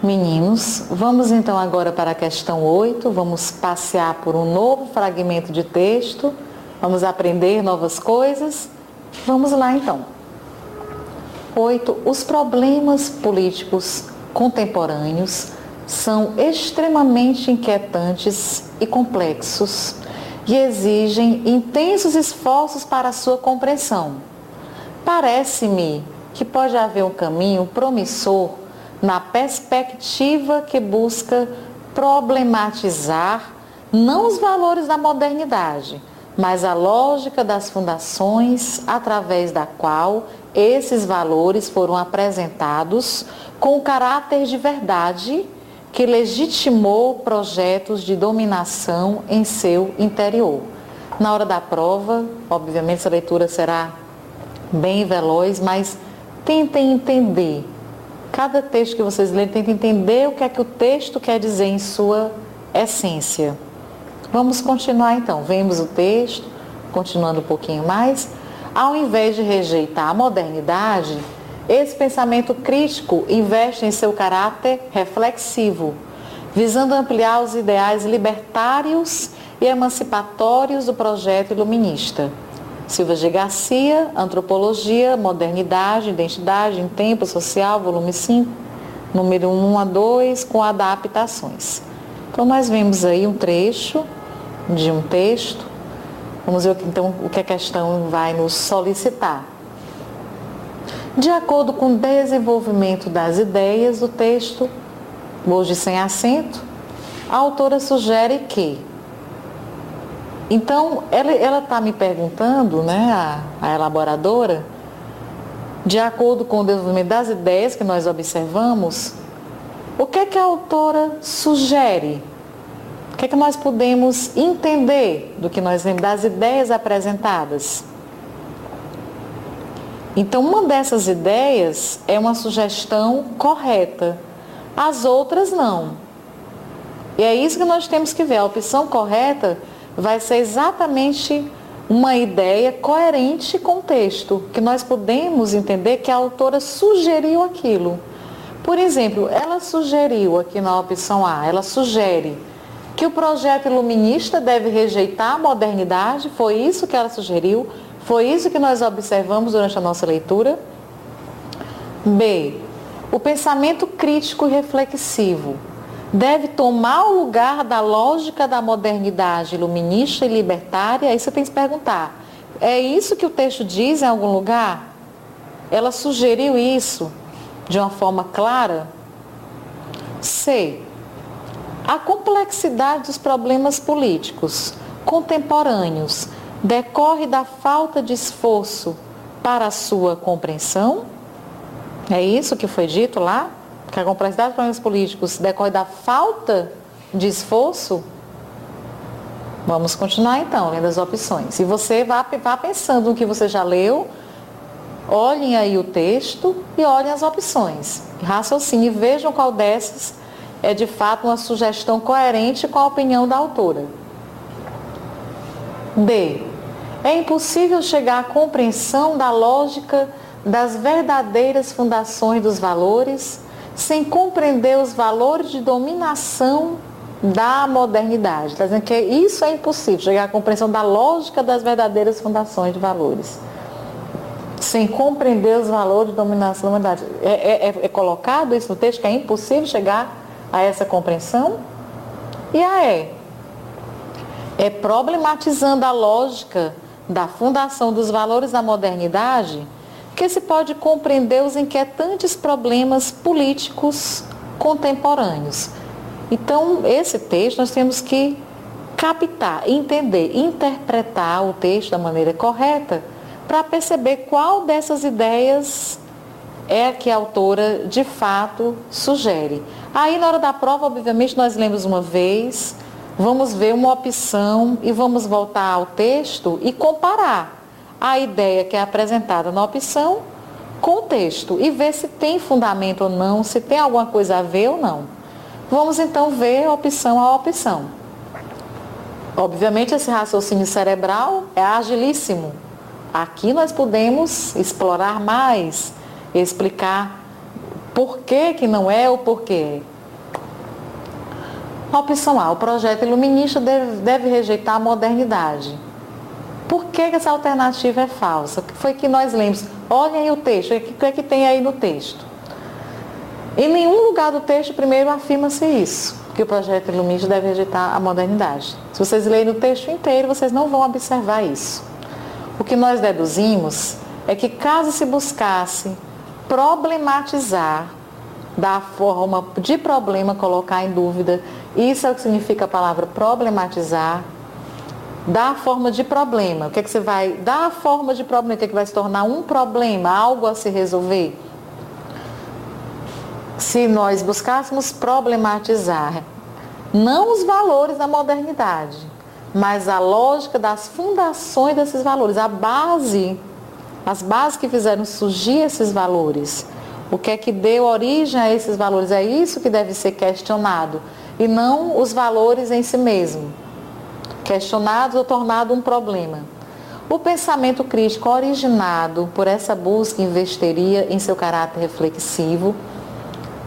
Meninos, vamos então agora para a questão 8, vamos passear por um novo fragmento de texto, vamos aprender novas coisas. Vamos lá então. 8. Os problemas políticos contemporâneos são extremamente inquietantes e complexos e exigem intensos esforços para a sua compreensão. Parece-me que pode haver um caminho promissor na perspectiva que busca problematizar não os valores da modernidade, mas a lógica das fundações através da qual esses valores foram apresentados com o caráter de verdade que legitimou projetos de dominação em seu interior. Na hora da prova, obviamente essa leitura será bem veloz, mas tentem entender. Cada texto que vocês lerem, tentem entender o que é que o texto quer dizer em sua essência. Vamos continuar então. Vemos o texto, continuando um pouquinho mais. Ao invés de rejeitar a modernidade, esse pensamento crítico investe em seu caráter reflexivo, visando ampliar os ideais libertários e emancipatórios do projeto iluminista. Silva G. Garcia, Antropologia, Modernidade, Identidade em Tempo Social, volume 5, número 1 a 2, com adaptações. Então, nós vemos aí um trecho de um texto. Vamos ver então o que a questão vai nos solicitar. De acordo com o desenvolvimento das ideias do texto, hoje sem acento, a autora sugere que... Então, ela está me perguntando, né, a elaboradora, de acordo com o desenvolvimento das ideias que nós observamos, o que é que a autora sugere? O que é que nós podemos entender do que nós vemos das ideias apresentadas? Então, uma dessas ideias é uma sugestão correta, as outras não. E é isso que nós temos que ver. A opção correta vai ser exatamente uma ideia coerente com o texto, que nós podemos entender que a autora sugeriu aquilo. Por exemplo, ela sugeriu aqui na opção A, ela sugere que o projeto iluminista deve rejeitar a modernidade, foi isso que ela sugeriu, foi isso que nós observamos durante a nossa leitura. B, o pensamento crítico e reflexivo deve tomar o lugar da lógica da modernidade iluminista e libertária. Aí você tem que se perguntar, é isso que o texto diz em algum lugar? Ela sugeriu isso de uma forma clara? C, a complexidade dos problemas políticos contemporâneos decorre da falta de esforço para a sua compreensão? É isso que foi dito lá? Que a complexidade dos problemas políticos decorre da falta de esforço? Vamos continuar então, lendo as opções. E você vá pensando no que você já leu, olhem aí o texto e olhem as opções. Raciocinem e vejam qual dessas é de fato uma sugestão coerente com a opinião da autora. D. É impossível chegar à compreensão da lógica das verdadeiras fundações dos valores sem compreender os valores de dominação da modernidade. Está dizendo que isso é impossível, chegar à compreensão da lógica das verdadeiras fundações de valores, sem compreender os valores de dominação da modernidade. É colocado isso no texto, que é impossível chegar a essa compreensão? E a E? É problematizando a lógica da fundação dos valores da modernidade que se pode compreender os inquietantes problemas políticos contemporâneos. Então, esse texto nós temos que captar, entender, interpretar o texto da maneira correta para perceber qual dessas ideias é a que a autora de fato sugere. Aí, na hora da prova, obviamente, nós lemos uma vez, vamos ver uma opção e vamos voltar ao texto e comparar a ideia que é apresentada na opção com o texto e ver se tem fundamento ou não, se tem alguma coisa a ver ou não. Vamos então ver opção a opção. Obviamente esse raciocínio cerebral é agilíssimo. Aqui nós podemos explorar mais, explicar Por que que não é ou por quê? Opção A, o projeto iluminista deve rejeitar a modernidade. Por que que essa alternativa é falsa? O que foi que nós lemos? Olhem aí o texto, o que é que tem aí no texto? Em nenhum lugar do texto, primeiro, afirma-se isso, que o projeto iluminista deve rejeitar a modernidade. Se vocês lerem o texto inteiro, vocês não vão observar isso. O que nós deduzimos é que caso se buscasse problematizar, da forma de problema, colocar em dúvida, isso é o que significa a palavra problematizar, da forma de problema. O que é que você vai dar a forma de problema? O que é que vai se tornar um problema, algo a se resolver? Se nós buscássemos problematizar, não os valores da modernidade, mas a lógica das fundações desses valores, as bases que fizeram surgir esses valores. O que é que deu origem a esses valores? É isso que deve ser questionado, e não os valores em si mesmo, questionados ou tornado um problema. O pensamento crítico originado por essa busca investiria em seu caráter reflexivo.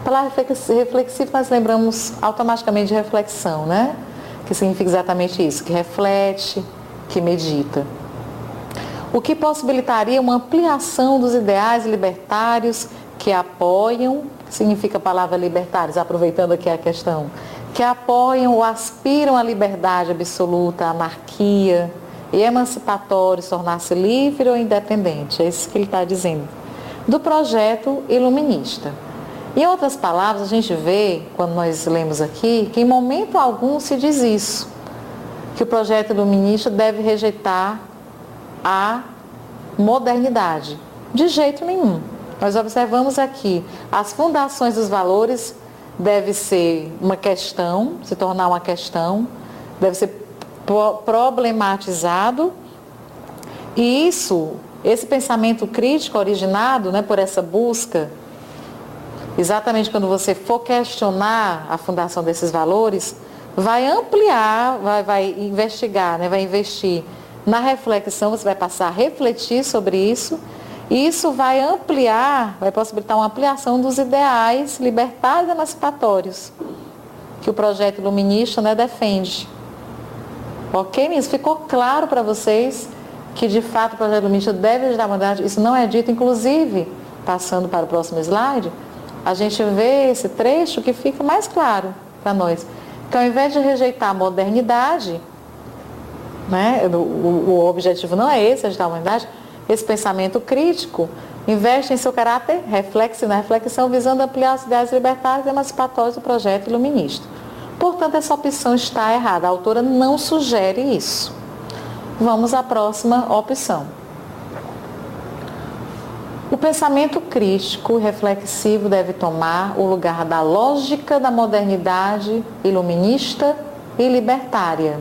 A palavra reflexivo nós lembramos automaticamente de reflexão, né? Que significa exatamente isso, que reflete, que medita. O que possibilitaria uma ampliação dos ideais libertários que apoiam, significa a palavra libertários, aproveitando aqui a questão, que apoiam ou aspiram à liberdade absoluta, à anarquia, e emancipatórios, tornar-se livre ou independente. É isso que ele está dizendo. Do projeto iluminista. Em outras palavras, a gente vê, quando nós lemos aqui, que em momento algum se diz isso, que o projeto iluminista deve rejeitar a modernidade. De jeito nenhum. Nós observamos aqui, as fundações dos valores deve ser uma questão, se tornar uma questão, deve ser problematizado, e esse pensamento crítico originado, né, por essa busca, exatamente quando você for questionar a fundação desses valores, vai ampliar, vai investigar, né, vai investir na reflexão, você vai passar a refletir sobre isso, e isso vai ampliar, vai possibilitar uma ampliação dos ideais libertários e emancipatórios que o projeto iluminista, né, defende. Ok, meninos? Ficou claro para vocês que de fato o projeto iluminista deve ajudar a modernidade? Isso não é dito, inclusive, passando para o próximo slide, a gente vê esse trecho que fica mais claro para nós. Que ao invés de rejeitar a modernidade, né, o objetivo não é esse, ajudar a modernidade, esse pensamento crítico investe em seu caráter reflexivo, na reflexão, visando ampliar as ideias libertárias e emancipatórias do projeto iluminista. Portanto, essa opção está errada. A autora não sugere isso. Vamos à próxima opção. O pensamento crítico e reflexivo deve tomar o lugar da lógica da modernidade iluminista e libertária.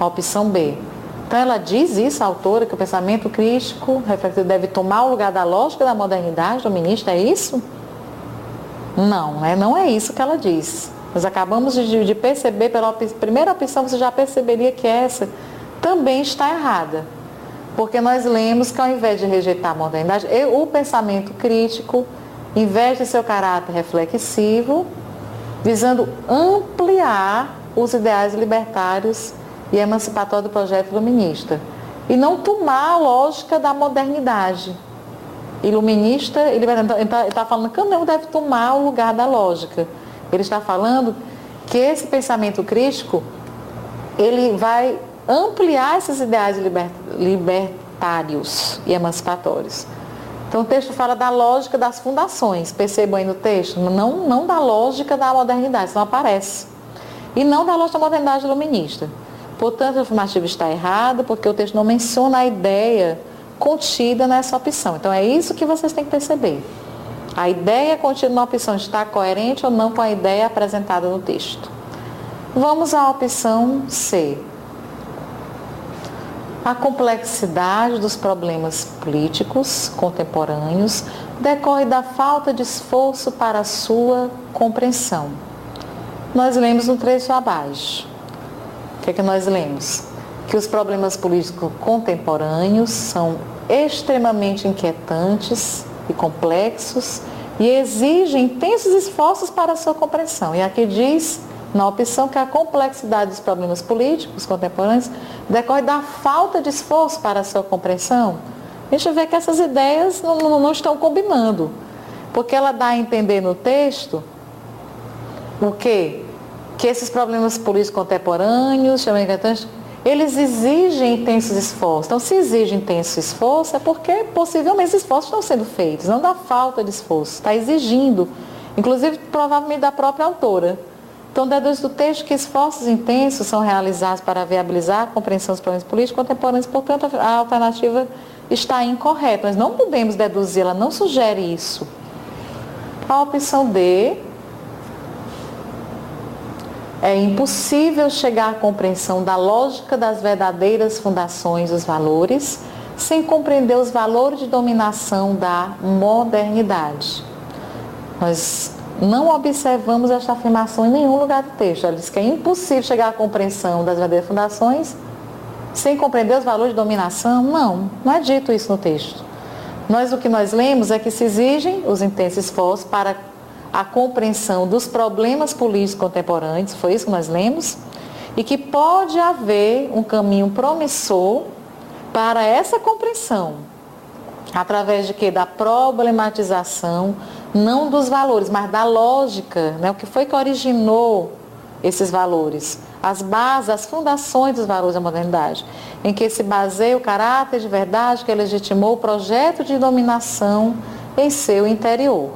Opção B. Então ela diz isso, a autora, que o pensamento crítico reflexivo deve tomar o lugar da lógica da modernidade iluminista, é isso? Não, né? Não é isso que ela diz. Nós acabamos de perceber, pela primeira opção você já perceberia que essa também está errada. Porque nós lemos que ao invés de rejeitar a modernidade, o pensamento crítico investe seu caráter reflexivo, visando ampliar os ideais libertários e emancipatórios do projeto iluminista. E não tomar a lógica da modernidade iluminista e libertária. Ele está falando que não deve tomar o lugar da lógica. Ele está falando que esse pensamento crítico, ele vai ampliar esses ideais libertários e emancipatórios. Então o texto fala da lógica das fundações, percebam aí no texto, não da lógica da modernidade, isso não aparece. E não da lógica da modernidade iluminista. Portanto, a afirmativa está errada, porque o texto não menciona a ideia contida nessa opção. Então é isso que vocês têm que perceber. A ideia contida na opção está coerente ou não com a ideia apresentada no texto. Vamos à opção C. A complexidade dos problemas políticos contemporâneos decorre da falta de esforço para a sua compreensão. Nós lemos no trecho abaixo. O que é que nós lemos? Que os problemas políticos contemporâneos são extremamente inquietantes e complexos e exige intensos esforços para a sua compreensão. E aqui diz, na opção, que a complexidade dos problemas políticos contemporâneos decorre da falta de esforço para a sua compreensão. A gente vê que essas ideias não estão combinando, porque ela dá a entender no texto o quê? Que esses problemas políticos contemporâneos, eles exigem intensos esforços. Então, se exige intenso esforço, é porque possivelmente esses esforços estão sendo feitos, não da falta de esforço, está exigindo, inclusive provavelmente da própria autora. Então, deduz do texto que esforços intensos são realizados para viabilizar a compreensão dos problemas políticos contemporâneos, portanto, a alternativa está incorreta. Nós não podemos deduzir, ela não sugere isso. A opção D: é impossível chegar à compreensão da lógica das verdadeiras fundações dos valores sem compreender os valores de dominação da modernidade. Nós não observamos esta afirmação em nenhum lugar do texto. Ela diz que é impossível chegar à compreensão das verdadeiras fundações sem compreender os valores de dominação. Não é dito isso no texto. O que nós lemos é que se exigem os intensos esforços para a compreensão dos problemas políticos contemporâneos, foi isso que nós lemos, e que pode haver um caminho promissor para essa compreensão, através de quê? Da problematização, não dos valores, mas da lógica, né? O que foi que originou esses valores, as bases, as fundações dos valores da modernidade, em que se baseia o caráter de verdade que legitimou o projeto de dominação em seu interior.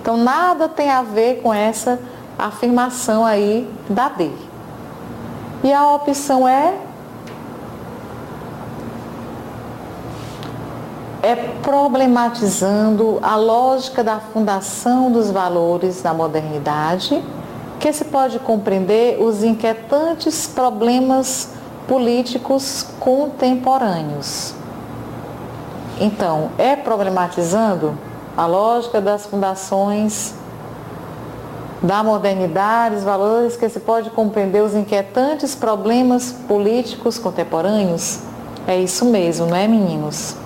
Então, nada tem a ver com essa afirmação aí da D. E a opção é problematizando a lógica da fundação dos valores da modernidade, que se pode compreender os inquietantes problemas políticos contemporâneos. Então, problematizando a lógica das fundações da modernidade, os valores que se pode compreender os inquietantes problemas políticos contemporâneos. É isso mesmo, não é, meninos?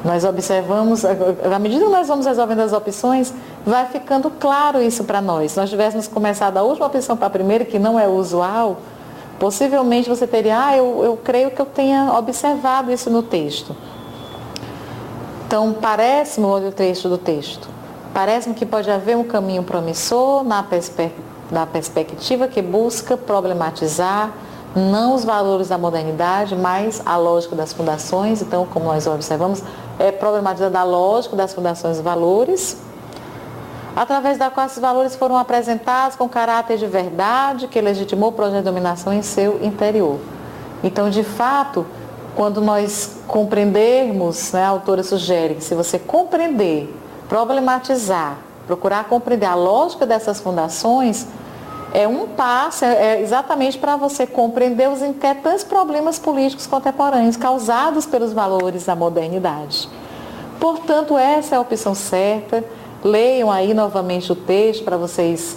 Nós observamos, à medida que nós vamos resolvendo as opções, vai ficando claro isso para nós. Se nós tivéssemos começado a última opção para a primeira, que não é usual, possivelmente você teria, eu creio que eu tenha observado isso no texto. Então, parece-me, olha o trecho do texto, parece-me que pode haver um caminho promissor na perspectiva que busca problematizar não os valores da modernidade, mas a lógica das fundações. Então, como nós observamos, problematizando a lógica das fundações e valores, através da qual esses valores foram apresentados com caráter de verdade que legitimou o projeto de dominação em seu interior. Então, de fato, quando nós compreendermos, né, a autora sugere que se você compreender, problematizar, procurar compreender a lógica dessas fundações, é um passo, exatamente para você compreender os inquietantes problemas políticos contemporâneos causados pelos valores da modernidade. Portanto, essa é a opção certa. Leiam aí novamente o texto para vocês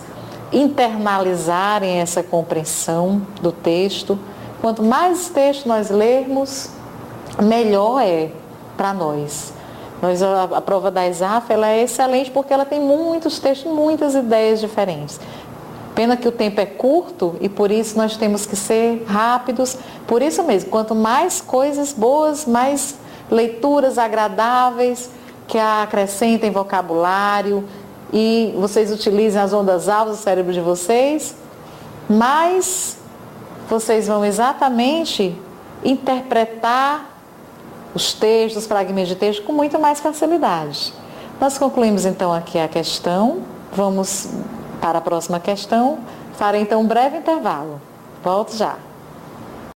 internalizarem essa compreensão do texto. Quanto mais texto nós lermos, melhor é para nós. A prova da ESAF ela é excelente porque ela tem muitos textos, muitas ideias diferentes. Pena que o tempo é curto e por isso nós temos que ser rápidos. Por isso mesmo, quanto mais coisas boas, mais leituras agradáveis, que acrescentem vocabulário e vocês utilizem as ondas altas do cérebro de vocês, mais vocês vão exatamente interpretar os textos, os fragmentos de texto com muito mais facilidade. Nós concluímos então aqui a questão, vamos para a próxima questão, farei então um breve intervalo. Volto já.